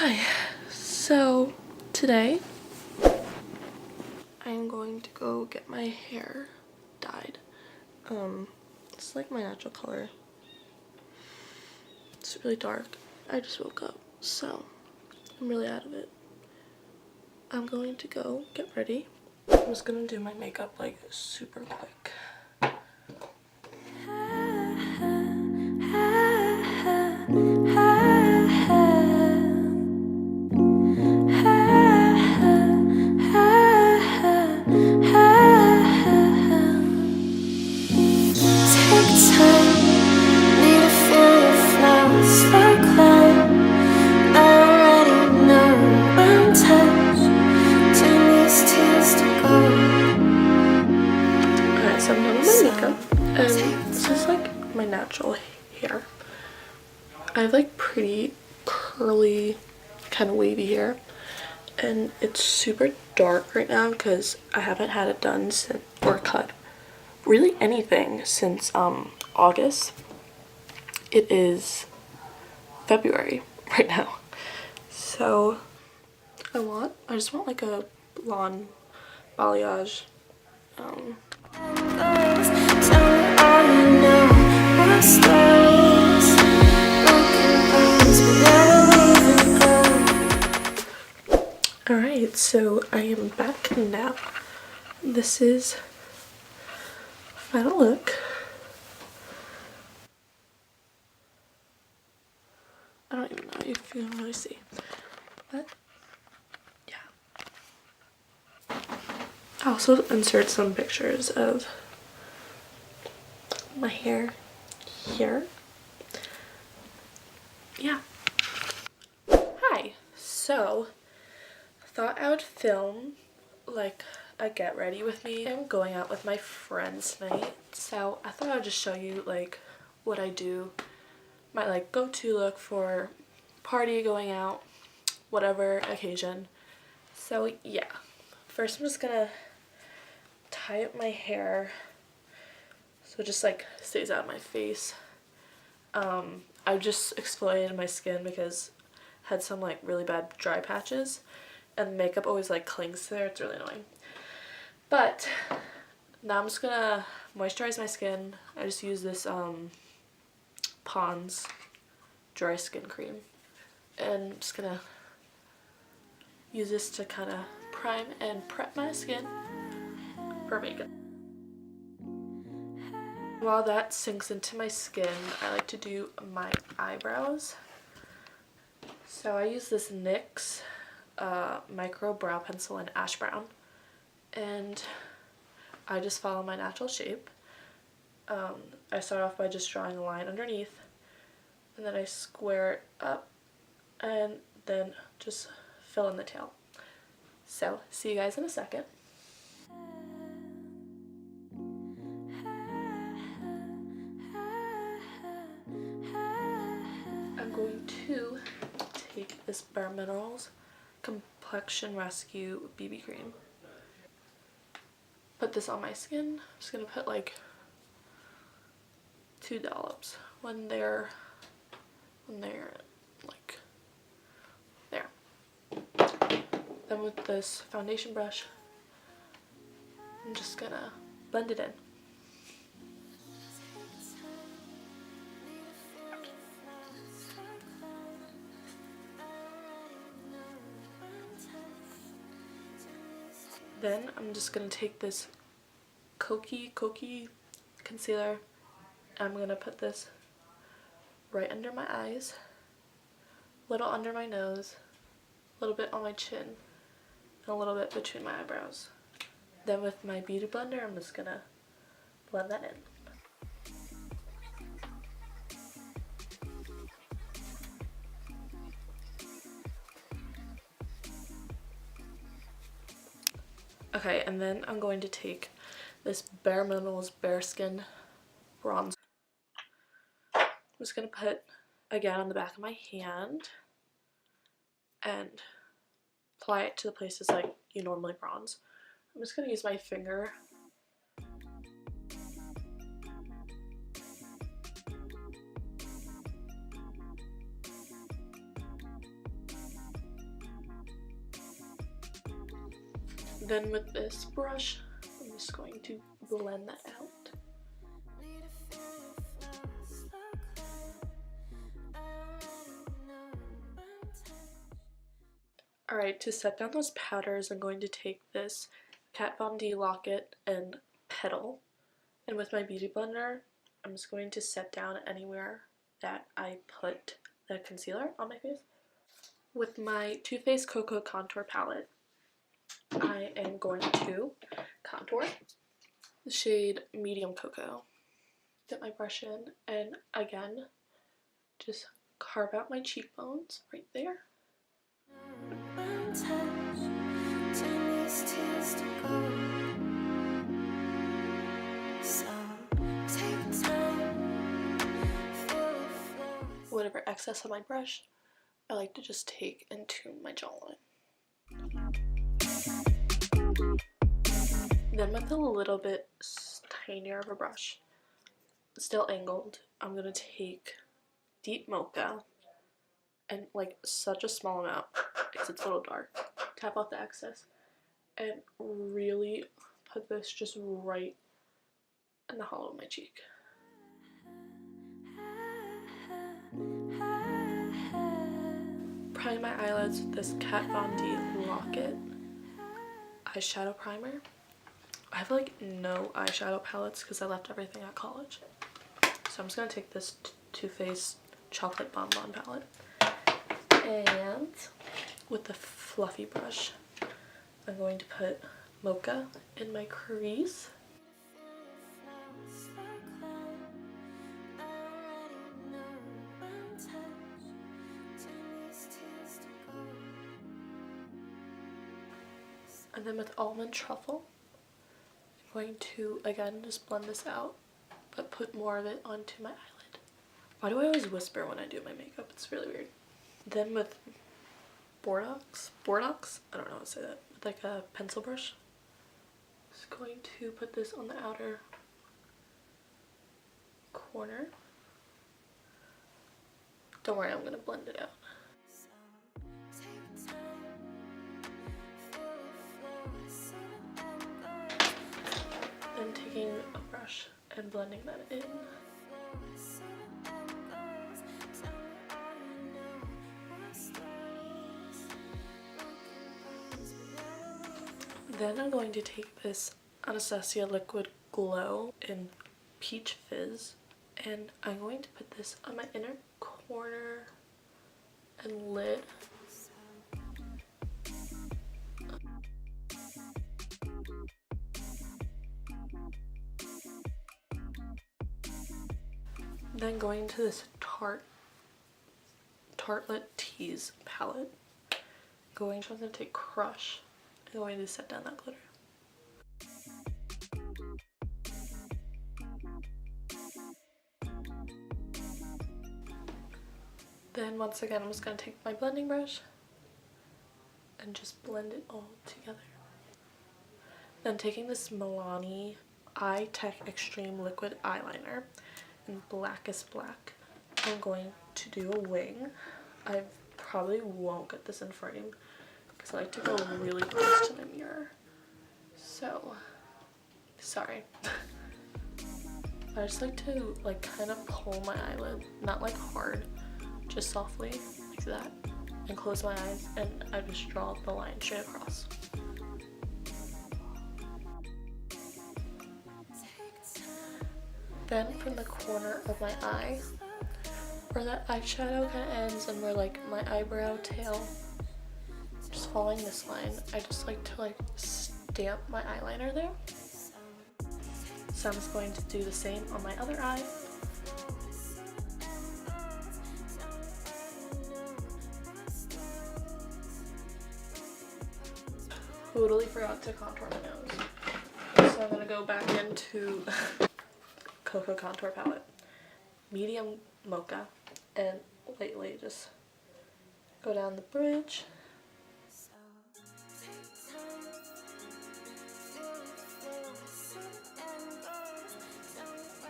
Hi, so today I'm going to go get my hair dyed. It's like my natural color. It's really dark. I just woke up, so I'm really out of it. I'm going to go get ready. I'm just gonna do my makeup like super quick. So I'm done with my makeup, and this is like my natural hair. I have like pretty curly, kind of wavy hair, and it's super dark right now because I haven't had it done since, or cut, really anything since August. It is February right now, so I just want like a blonde balayage. Alright, so I am back now. This is final look. I don't even know if you can really see, but yeah. I also insert some pictures of my hair here. Yeah. Hi. So, thought I would film like a get ready with me. I'm going out with my friends tonight, so I thought I'd just show you like what I do, my like go-to look for party, going out, whatever occasion. So yeah, first I'm just gonna tie up my hair so it just like stays out of my face. I just exfoliated my skin because I had some like really bad dry patches, and makeup always like clings to there. It's really annoying. But now I'm just gonna moisturize my skin. I just use this Pond's dry skin cream, and I'm just gonna use this to kind of prime and prep my skin for makeup. While that sinks into my skin, I like to do my eyebrows. So I use this NYX micro brow pencil in ash brown, and I just follow my natural shape. I start off by just drawing a line underneath, and then I square it up, and then just fill in the tail. So see you guys in a second. I'm going to take this Bare Minerals Complexion Rescue BB cream. Put this on my skin. I'm just gonna put like 2 dollops when they're like there. Then with this foundation brush, I'm just gonna blend it in. Then I'm just gonna take this Kokie concealer, and I'm gonna put this right under my eyes, a little under my nose, a little bit on my chin, and a little bit between my eyebrows. Then with my beauty blender, I'm just gonna blend that in. Okay, and then I'm going to take this Bare Minerals Bare Skin bronzer. I'm just going to put again on the back of my hand and apply it to the places like you normally bronze. I'm just going to use my finger Then with this brush, I'm just going to blend that out. Alright, to set down those powders, I'm going to take this Kat Von D locket and petal, and with my beauty blender, I'm just going to set down anywhere that I put the concealer on my face. With my Too Faced Cocoa Contour Palette, I am going to contour the shade Medium Cocoa. Dip my brush in, and again, just carve out my cheekbones right there. Whatever excess on my brush, I like to just take and tune my jawline. Then with a little bit tinier of a brush, still angled, I'm going to take Deep Mocha, and like such a small amount because it's a little dark, tap off the excess, and really put this just right in the hollow of my cheek. Prime my eyelids with this Kat Von D Locket eyeshadow primer. I have like no eyeshadow palettes because I left everything at college. So I'm just going to take this Too Faced Chocolate Bonbon palette, and with the fluffy brush, I'm going to put Mocha in my crease. And then with Almond Truffle, I'm going to, again, just blend this out, but put more of it onto my eyelid. Why do I always whisper when I do my makeup? It's really weird. Then with Borax, I don't know how to say that, with like a pencil brush, just going to put this on the outer corner. Don't worry, I'm going to blend it out. Then taking a brush and blending that in. Then I'm going to take this Anastasia Liquid Glow in Peach Fizz, and I'm going to put this on my inner corner and lid. Then going to this Tartelette Tease palette, I'm going to take Crush and going to set down that glitter. Then once again, I'm just going to take my blending brush and just blend it all together. Then taking this Milani Eye Tech Extreme Liquid Eyeliner in Blackest Black, I'm going to do a wing. I probably won't get this in frame because I like to go really close to the mirror. So, sorry. I just like to like kind of pull my eyelid, not like hard, just softly like that, and close my eyes, and I just draw the line straight across. Then from the corner of my eye, where that eyeshadow kind of ends and where like my eyebrow tail, just following this line, I just like to like stamp my eyeliner there. So I'm just going to do the same on my other eye. Totally forgot to contour my nose. So I'm gonna go back into Cocoa Contour Palette, Medium Mocha, and lightly just go down the bridge.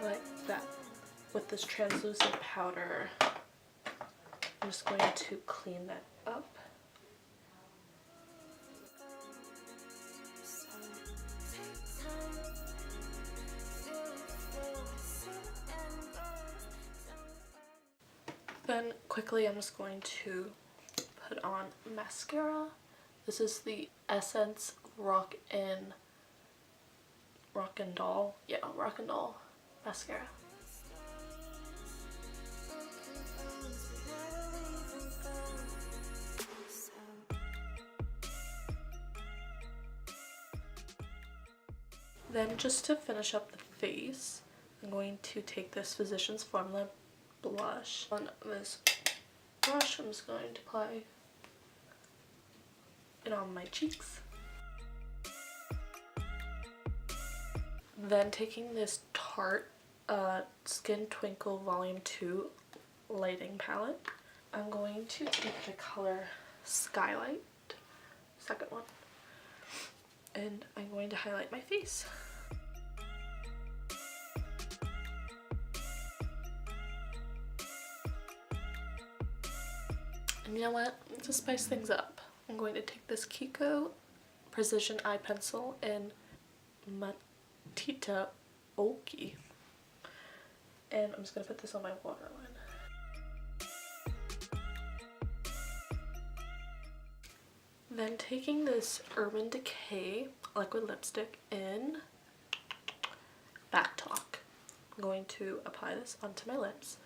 Like that. With this translucent powder, I'm just going to clean that up. Then quickly I'm just going to put on mascara. This is the Essence Rockin' Doll. Yeah, Rockin' Doll mascara. Then just to finish up the face, I'm going to take this Physicians Formula blush. On this brush, I'm just going to apply it on my cheeks. Then taking this Tarte Skin Twinkle Volume 2 lighting palette, I'm going to take the color Skylight, second one, and I'm going to highlight my face. And you know what? To spice things up, I'm going to take this Kiko Precision Eye Pencil in Matita Oki, and I'm just going to put this on my waterline. Then taking this Urban Decay liquid lipstick in Back Talk, I'm going to apply this onto my lips.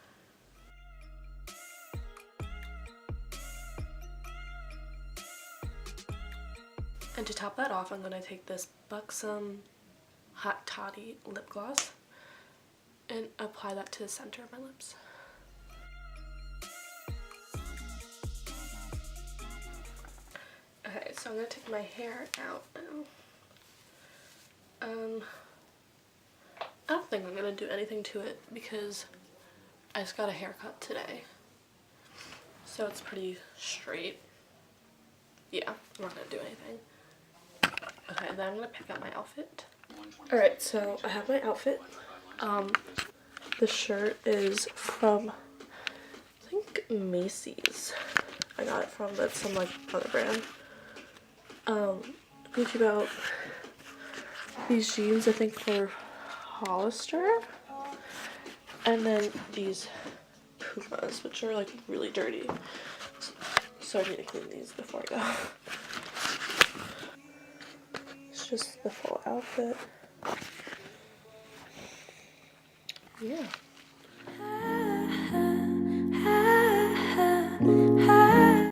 And to top that off, I'm going to take this Buxom Hot Toddy lip gloss and apply that to the center of my lips. Okay, so I'm going to take my hair out now. I don't think I'm going to do anything to it because I just got a haircut today. So it's pretty straight. Yeah, I'm not going to do anything. Okay, then I'm going to pick out my outfit. Alright, so I have my outfit. The shirt is from, I think, Macy's. I got it from, that's some like other brand. Gucci belt. These jeans, I think, for Hollister. And then these Pumas, which are like really dirty. So I need to clean these before I go. It's just the full outfit. Yeah.